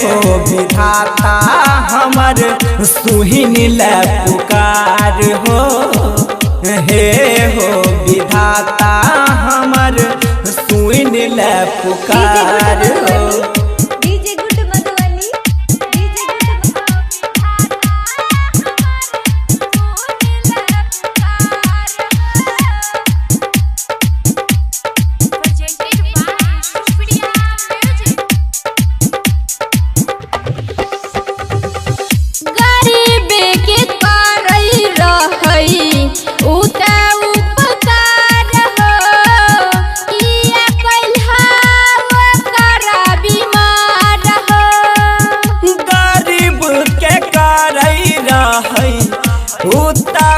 हो विधाता हमर सुहिन ले पुकार हो। हे हो विधाता हमर सुहिन ले पुकार हो।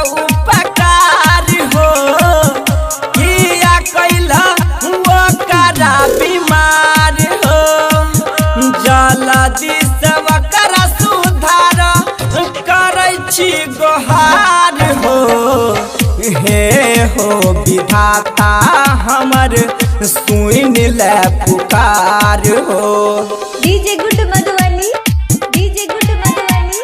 उपकार हो किया कैला वो करा बीमार हो। जल्दी से वकरा सुधार करै छी गोहार हो। हे हो विधाता हमर सुन ले पुकार हो। DJ good Madhubani, DJ good Madhubani.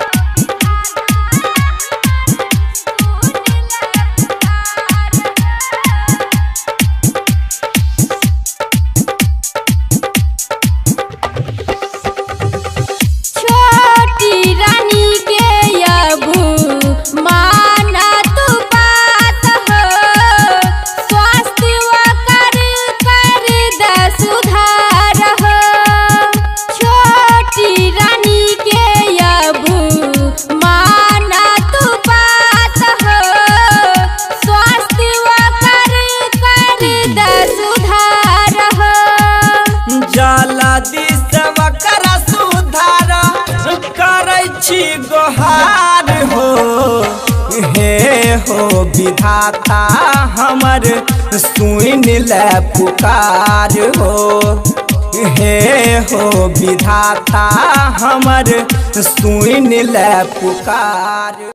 छोटी रानी के अबू माना तू बात हो। स्वास्थ्य कर द सुधार हो। छोटी रानी के अबू माना तू बात हो। स्वास्थ्य कर द सुधार हो। जल्दी से वकरा सुधार करै छी गोहार हो। हे हो विधाता हमर सुन ले पुकार हो। हे हो विधाता हमर सुन ले पुकार।